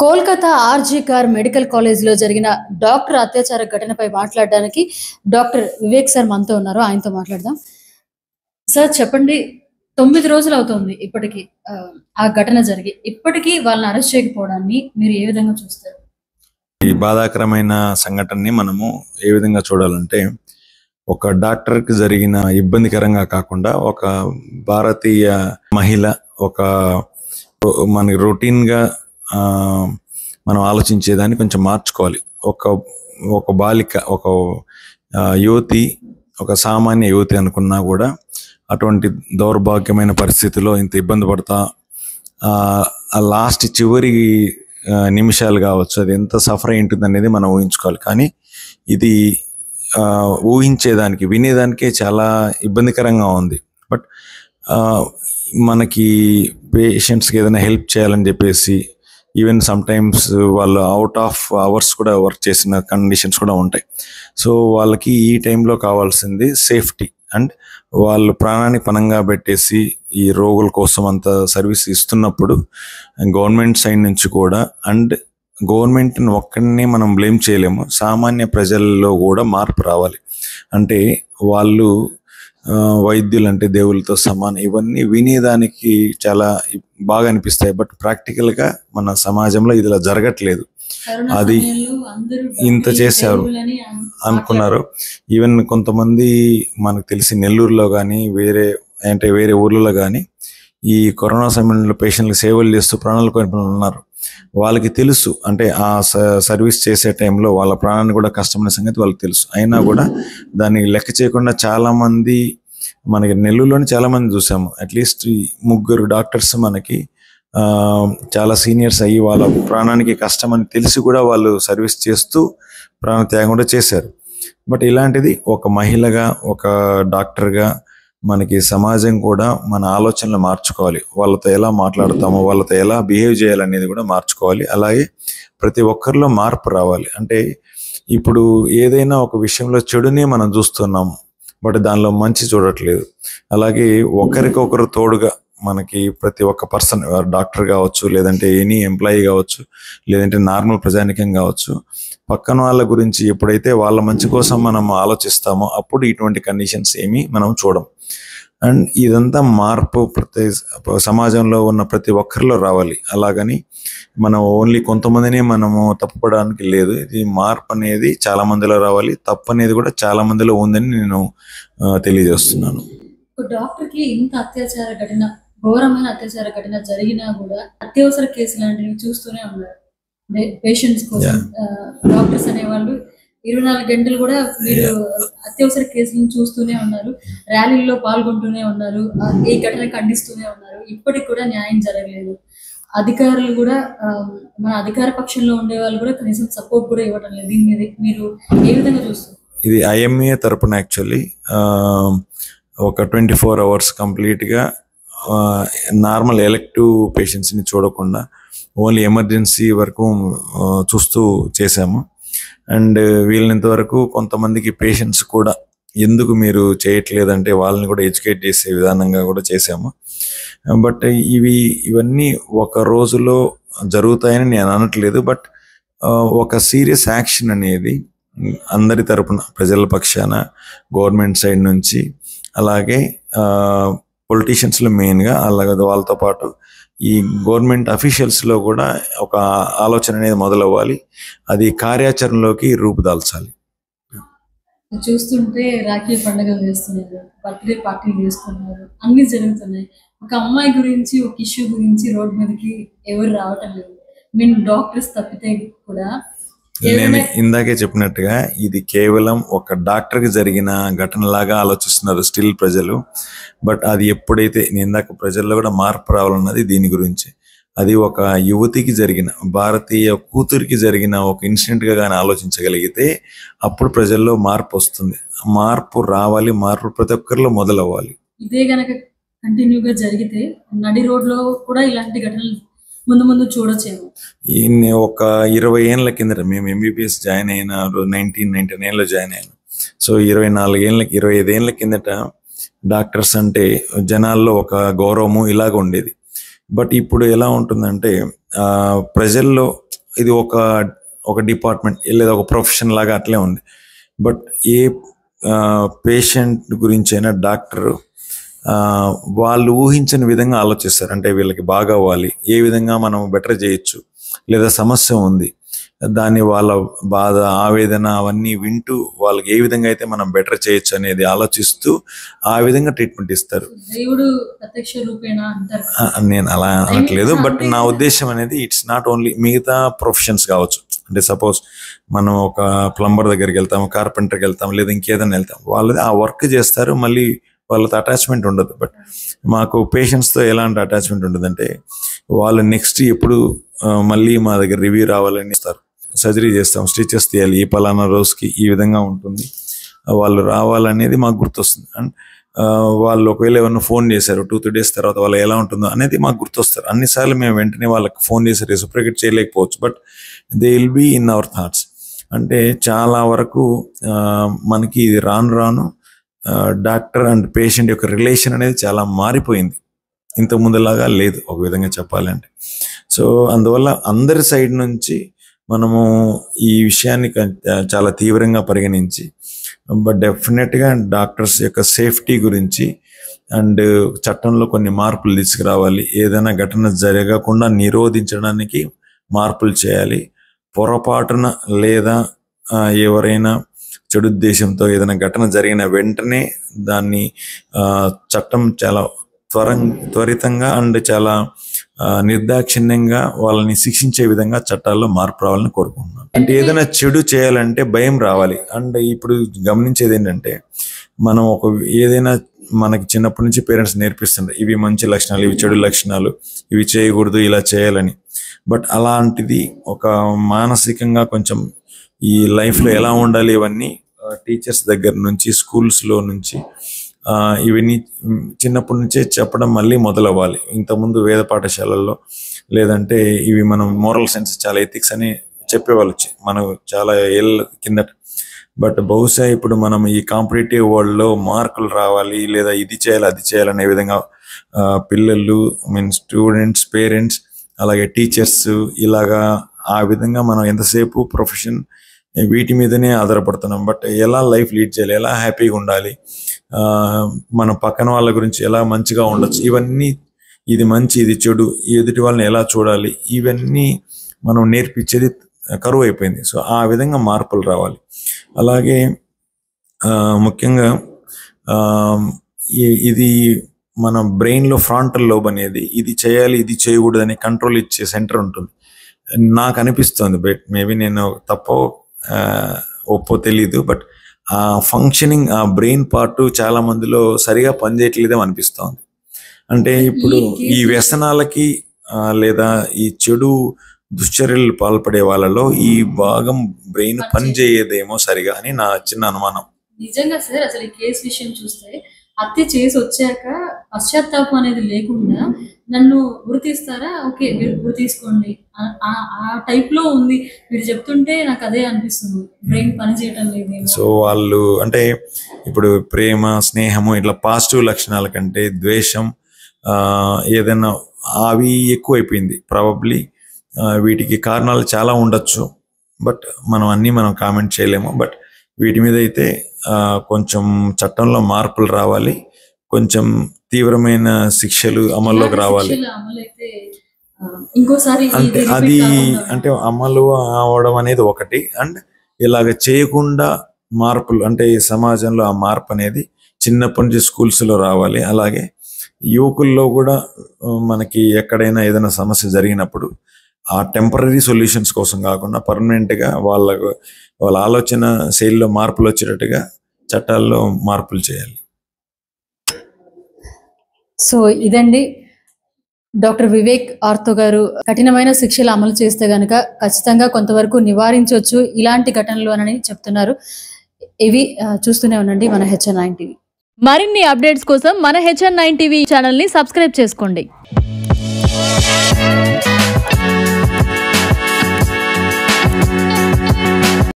Kolkata RG car medical కాలేజ్‌లో జరిగిన doctor అత్యాచార ఘటనపై మాట్లాడడానికి డాక్టర్ వివేక్ సార్ మనతో ఉన్నారు. ఆయనతో మాట్లాడదాం. సార్ చెప్పండి. 9 రోజులవుతోంది ఇప్పటికి ఆ ఘటన జరిగి. ఇప్పటికీ వాళ్ళని అరెస్ట్ చేయకపోవడాన్ని మీరు ఏ విధంగా చూస్తారు? ఈ బాధాకరమైన సంఘటనని మనము ఏ విధంగా చూడాలంటే, ఒక డాక్టర్‌కి జరిగిన ఇబ్బందికరంగా కాకుండా, ఒక భారతీయ మహిళ మనకి రొటీన్‌గా మనం ఆలోచించేదాన్ని కొంచెం మార్చుకోవాలి. ఒక బాలిక, ఒక యువతి, ఒక సామాన్య యువతి అనుకున్నా కూడా అటువంటి దౌర్భాగ్యమైన పరిస్థితిలో ఇంత ఇబ్బంది పడతా ఆ లాస్ట్ చివరి నిమిషాలు కావచ్చు, అది ఎంత సఫర్ అయి ఉంటుంది అనేది మనం ఊహించుకోవాలి. కానీ ఇది ఊహించేదానికి, వినేదానికే చాలా ఇబ్బందికరంగా ఉంది. బట్ మనకి పేషెంట్స్కి ఏదైనా హెల్ప్ చేయాలని చెప్పేసి ఈవెన్ సమ్టైమ్స్ వాళ్ళు అవుట్ ఆఫ్ అవర్స్ కూడా వర్క్ చేసిన కండిషన్స్ కూడా ఉంటాయి. సో వాళ్ళకి ఈ టైంలో కావాల్సింది సేఫ్టీ. అండ్ వాళ్ళు ప్రాణాన్ని పణంగా పెట్టేసి ఈ రోగుల కోసం అంత సర్వీస్ ఇస్తున్నప్పుడు గవర్నమెంట్ సైడ్ నుంచి కూడా, అండ్ గవర్నమెంట్ని ఒక్కడినే మనం బ్లేమ్ చేయలేము, సామాన్య ప్రజల్లో కూడా మార్పు రావాలి. అంటే వాళ్ళు వైద్యులు అంటే దేవుళ్ళతో సమానం, ఇవన్నీ వినేదానికి చాలా బాగా అనిపిస్తాయి. బట్ ప్రాక్టికల్గా మన సమాజంలో ఇది ఇలా జరగట్లేదు. అది ఇంత చేశారు అనుకున్నారు. ఈవెన్ కొంతమంది మనకు తెలిసి నెల్లూరులో కానీ వేరే ఊర్లలో కానీ ఈ కరోనా సమయంలో పేషెంట్లకు సేవలు చేస్తూ ప్రాణాలు కోల్పోయిన ఉన్నారు. వాళ్ళకి తెలుసు, అంటే ఆ సర్వీస్ చేసే టైంలో వాళ్ళ ప్రాణాన్ని కూడా కష్టమైన సంగతి వాళ్ళకి తెలుసు. అయినా కూడా దాన్ని లెక్క చేయకుండా చాలామంది, మనకి నెల్లూరులోని చాలామంది చూసాము. అట్లీస్ట్ 3 డాక్టర్స్ మనకి చాలా సీనియర్స్ అయ్యి వాళ్ళ ప్రాణానికి కష్టం అని తెలిసి కూడా వాళ్ళు సర్వీస్ చేస్తూ ప్రాణత్యాగం కూడా చేశారు. బట్ ఇలాంటిది ఒక మహిళగా, ఒక డాక్టర్గా మనకి సమాజం కూడా మన ఆలోచనలు మార్చుకోవాలి. వాళ్ళతో ఎలా మాట్లాడతామో, వాళ్ళతో ఎలా బిహేవ్ చేయాలనేది కూడా మార్చుకోవాలి. అలాగే ప్రతి ఒక్కరిలో మార్పు రావాలి. అంటే ఇప్పుడు ఏదైనా ఒక విషయంలో చెడునే మనం చూస్తున్నాము, బట్ దానిలో మంచి చూడట్లేదు. అలాగే ఒకరికొకరు తోడుగా మనకి ప్రతి ఒక్క పర్సన్, డాక్టర్ కావచ్చు, లేదంటే ఎనీ ఎంప్లాయీ కావచ్చు, లేదంటే నార్మల్ ప్రజానికం కావచ్చు, పక్కన వాళ్ళ గురించి ఎప్పుడైతే వాళ్ళ మంచి కోసం మనం ఆలోచిస్తామో అప్పుడు ఇటువంటి కండిషన్స్ ఏమీ మనం చూడం. అండ్ ఇదంతా మార్పు ప్రతి సమాజంలో ఉన్న ప్రతి ఒక్కరిలో రావాలి. అలాగని మనం ఓన్లీ కొంతమందిని మనము తప్పుపడడానికి లేదు. ఇది మార్పు అనేది చాలా మందిలో రావాలి. తప్పు అనేది కూడా చాలా మందిలో ఉందని నేను తెలియజేస్తున్నాను. డాక్టర్కి ఇంత ఘోరమైన అత్యాచార ఘటన జరిగినా కూడా అత్యవసర కేసు లాంటివి చూస్తూనే ఉన్నారు. పేషెంట్స్ కోసం డాక్టర్స్ అనేవాళ్ళు 24 గంటలు కూడా వీరు అత్యవసర కేసులను చూస్తూనే ఉన్నారు. ర్యాలీల్లో పాల్గొంటూనే ఉన్నారు. ఈ ఘటన ఖండిస్తూనే ఉన్నారు. ఇప్పటికి కూడా న్యాయం జరగలేదు. అధికారులు కూడా, మన అధికార పక్షంలో ఉండే వాళ్ళు కూడా కనీసం సపోర్ట్ కూడా ఇవ్వటం లేదు. దీని మీద మీరు ఏ విధంగా చూస్తారు? ఇది IMA తరపున యాక్చువల్లీ ఒక 24 hours కంప్లీట్గా నార్మల్ ఎలెక్టివ్ పేషెంట్స్ని చూడకుండా ఓన్లీ ఎమర్జెన్సీ వరకు చూస్తూ చేశాము. అండ్ వీళ్ళంత వరకు కొంతమందికి పేషెంట్స్ కూడా ఎందుకు మీరు చేయట్లేదంటే వాళ్ళని కూడా ఎడ్యుకేట్ చేసే విధానంగా కూడా చేశాము. బట్ ఇవన్నీ ఒక రోజులో జరుగుతాయని నేను అనట్లేదు. బట్ ఒక సీరియస్ యాక్షన్ అనేది అందరి తరపున, ప్రజల పక్షాన, గవర్నమెంట్ సైడ్ నుంచి, అలాగే పొలిటీషియన్స్లో మెయిన్గా, అలాగే వాళ్ళతో పాటు ఈ గవర్నమెంట్ అఫీషియల్స్లో కూడా ఒక ఆలోచన అనేది మొదలవ్వాలి. అది కార్యాచరణలోకి రూపుదాల్చాలి. చూస్తుంటే రాఖీ పండుగలు చేస్తున్నారు, బర్త్డే పార్టీలు చేసుకున్నారు, అన్ని జరుగుతున్నాయి. ఒక అమ్మాయి గురించి, ఒక ఇష్యూ గురించి రోడ్ మీదకి ఎవరు రావటం లేదు. మీన్ డాక్టర్స్ తప్పితే కూడా. నేను ఇందాకే చెప్పినట్టుగా ఇది కేవలం ఒక డాక్టర్కి జరిగిన ఘటనలాగా ఆలోచిస్తున్నారు స్టిల్ ప్రజలు. బట్ అది ఎప్పుడైతే ఇందాక ప్రజల్లో కూడా మార్పు రావాలన్నది దీని గురించి. అది ఒక యువతికి జరిగిన, భారతీయ కూతురికి జరిగిన ఒక ఇన్సిడెంట్గా కానీ ఆలోచించగలిగితే అప్పుడు ప్రజల్లో మార్పు వస్తుంది. మార్పు రావాలి, మార్పు ప్రతి ఒక్కరిలో మొదలవ్వాలి. ఇదే గనక కంటిన్యూగా జరిగితే నడి రోడ్లో కూడా ఇలాంటి ఘటనలు ముందు చూడొచ్చేమో. ఒక 20 ఏళ్ళ కిందట మేము MBBS జాయిన్ అయిన 1999లో జాయిన్ అయ్యాను. సో 25 ఏళ్ళ కిందట డాక్టర్స్ అంటే జనాల్లో ఒక గౌరవము ఇలాగ ఉండేది. బట్ ఇప్పుడు ఎలా ఉంటుందంటే ప్రజల్లో ఇది ఒక డిపార్ట్మెంట్ లేదా ఒక ప్రొఫెషన్ లాగా అట్లే ఉంది. బట్ ఏ పేషెంట్ గురించి అయినా డాక్టర్ వాళ్ళు ఊహించని విధంగా ఆలోచిస్తారు. అంటే వీళ్ళకి బాగా అవ్వాలి, ఏ విధంగా మనం బెటర్ చేయొచ్చు, లేదా సమస్య ఉంది దాన్ని వాళ్ళ బాధ ఆవేదన అవన్నీ వింటూ వాళ్ళకి ఏ విధంగా అయితే మనం బెటర్ చేయొచ్చు అనేది ఆలోచిస్తూ ఆ విధంగా ట్రీట్మెంట్ ఇస్తారు. దేవుడు ప్రత్యక్ష రూపేణ అంటారు. నేను అలా అనట్లేదు, బట్ నా ఉద్దేశం అనేది ఇట్స్ నాట్ ఓన్లీ మిగతా ప్రొఫెషన్స్ కావచ్చు. అంటే సపోజ్ మనం ఒక ప్లంబర్ దగ్గరికి వెళ్తాం, కార్పెంటర్కి వెళ్తాం, లేదా ఇంకేదైనా వెళ్తాం, వాళ్ళది ఆ వర్క్ చేస్తారు, మళ్ళీ వాళ్ళతో అటాచ్మెంట్ ఉండదు. బట్ మాకు పేషెంట్స్తో ఎలాంటి అటాచ్మెంట్ ఉండదంటే వాళ్ళు నెక్స్ట్ ఎప్పుడు మళ్ళీ మా దగ్గర రివ్యూ రావాలని ఇస్తారు. సర్జరీ చేస్తాం, స్టిచెస్ తీయాలి, ఈ పలానా రోజుకి ఈ విధంగా ఉంటుంది, వాళ్ళు రావాలనేది మాకు గుర్తొస్తుంది. అండ్ వాళ్ళు ఒకవేళ ఏమన్నా ఫోన్ చేశారు 2-3 days తర్వాత వాళ్ళు ఎలా ఉంటుందో అనేది మాకు గుర్తొస్తారు. అన్నిసార్లు మేము వెంటనే వాళ్ళకి ఫోన్ చేసి రెసిప్రొకేట్ చేయలేకపోవచ్చు, but they will be in our thoughts. అంటే చాలా వరకు మనకి ఇది రాను డాక్టర్ అండ్ పేషెంట్ యొక్క రిలేషన్ అనేది చాలా మారిపోయింది, ఇంత ముందులాగా లేదు ఒక విధంగా చెప్పాలంటే. సో అందువల్ల అందరి సైడ్ నుంచి మనము ఈ విషయాన్ని చాలా తీవ్రంగా పరిగణించి, బట్ డెఫినెట్గా డాక్టర్స్ యొక్క సేఫ్టీ గురించి అండ్ చట్టంలో కొన్ని మార్పులు తీసుకురావాలి. ఏదైనా ఘటన జరగకుండా నిరోధించడానికి మార్పులు చేయాలి. పొరపాటున లేదా ఎవరైనా చెడుద్దేశంతో ఏదైనా ఘటన జరిగిన వెంటనే దాన్ని చట్టం చాలా త్వరితంగా అండ్ చాలా నిర్దాక్షిణ్యంగా వాళ్ళని శిక్షించే విధంగా చట్టాల్లో మార్పు రావాలని కోరుకుంటున్నాను. అంటే ఏదైనా చెడు చేయాలంటే భయం రావాలి. అండ్ ఇప్పుడు గమనించేది ఏంటంటే మనం ఏదైనా మనకి చిన్నప్పటి నుంచి పేరెంట్స్ నేర్పిస్తుంటారు, ఇవి మంచి లక్షణాలు, ఇవి చెడు లక్షణాలు, ఇవి చేయకూడదు, ఇలా చేయాలని. బట్ అలాంటిది ఒక మానసికంగా కొంచెం ఈ లైఫ్లో ఎలా ఉండాలి ఇవన్నీ టీచర్స్ దగ్గర నుంచి, స్కూల్స్లో నుంచి ఇవన్నీ చిన్నప్పటి నుంచే చెప్పడం మళ్ళీ మొదలవ్వాలి. ఇంతకుముందు వేద పాఠశాలల్లో లేదంటే ఇవి మనం మోరల్ సైన్స్, చాలా ఎథిక్స్ అని చెప్పేవాళ్ళు మనం చాలా ఏళ్ళ కిందట. బట్ బహుశా ఇప్పుడు మనం ఈ కాంపిటేటివ్ వరల్డ్లో మార్కులు రావాలి, లేదా ఇది చేయాలి అది చేయాలనే విధంగా పిల్లలు స్టూడెంట్స్, పేరెంట్స్, అలాగే టీచర్స్ ఇలాగా ఆ విధంగా మనం ఎంతసేపు ప్రొఫెషన్ వీటి మీదనే ఆధారపడుతున్నాం. బట్ ఎలా లైఫ్ లీడ్ చేయాలి, ఎలా హ్యాపీగా ఉండాలి, మన పక్కన వాళ్ళ గురించి ఎలా మంచిగా ఉండొచ్చు, ఇవన్నీ ఇది మంచి ఇది చెడు, ఎదుటి వాళ్ళని ఎలా చూడాలి, ఇవన్నీ మనం నేర్పించేది కరువు అయిపోయింది. సో ఆ విధంగా మార్పులు రావాలి. అలాగే ముఖ్యంగా ఇది మన బ్రెయిన్లో ఫ్రాంటల్ లోబ్ అనేది ఇది చేయాలి ఇది చేయకూడదు అని కంట్రోల్ ఇచ్చే సెంటర్ ఉంటుంది నాకు అనిపిస్తుంది. బట్ మేబీ నేను తప్పో ఒప్పో తెలీదు. బట్ ఆ ఫంక్షనింగ్, ఆ బ్రెయిన్ పార్ట్ చాలా మందిలో సరిగా పనిచేయట్లేదేమో అనిపిస్తుంది. అంటే ఇప్పుడు ఈ వ్యసనాలకి లేదా ఈ చెడు దుశ్చర్యలు పాల్పడే వాళ్ళలో ఈ భాగం బ్రెయిన్ పనిచేయదేమో సరిగా అని నా చిన్న అనుమానం. నిజంగా సార్, అసలు ఈ కేసు విషయం చూస్తే హత్య చేసి వచ్చాక పశ్చాత్తాపం అనేది లేకుండా నన్ను గురి తీస్తారా, ఓకే మీరు గురి తీసుకోండి ఆ టైప్ లో ఉంది. మీరు చెప్తుంటే నాకు అదే అనిపిస్తుంది, బ్రెయిన్ పని చేయటం లేదు. సో వాళ్ళు అంటే ఇప్పుడు ప్రేమ, స్నేహము ఇట్లా పాజిటివ్ లక్షణాల కంటే ద్వేషం ఏదైనా అవి ఎక్కువైపోయింది. ప్రాబబ్లీ వీటికి కారణాలు చాలా ఉండొచ్చు, బట్ మనం కామెంట్ చేయలేము. బట్ వీటి మీద అయితే కొంచెం చట్టంలో మార్పులు రావాలి, కొంచెం తీవ్రమైన శిక్షలు అమల్లోకి రావాలి. అంటే అది అంటే అమలు అవడం అనేది ఒకటి, అండ్ ఇలాగ చేయకుండా మార్పులు అంటే ఈ సమాజంలో ఆ మార్పు అనేది చిన్నప్పటి నుంచి స్కూల్స్లో రావాలి. అలాగే యువకుల్లో కూడా మనకి ఎక్కడైనా ఏదైనా సమస్య జరిగినప్పుడు ఆ టెంపరీ సొల్యూషన్స్ కోసం కాకుండా పర్మనెంట్గా వాళ్ళ ఆలోచన శైలిలో మార్పులు వచ్చేటట్టుగా చట్టాల్లో మార్పులు చేయాలి. సో ఇదండి డాక్టర్ వివేక్ ఆర్థో గారు కఠినమైన శిక్షలు అమలు చేస్తే గనక ఖచ్చితంగా కొంతవరకు నివారించవచ్చు ఇలాంటి ఘటనలు అని చెప్తున్నారు. ఇవి చూస్తూనే ఉండండి మన HN9 టీవీ. మరిన్ని అప్డేట్స్ కోసం మన HN9 టీవీ ఛానల్ ని సబ్స్క్రైబ్ చేసుకోండి.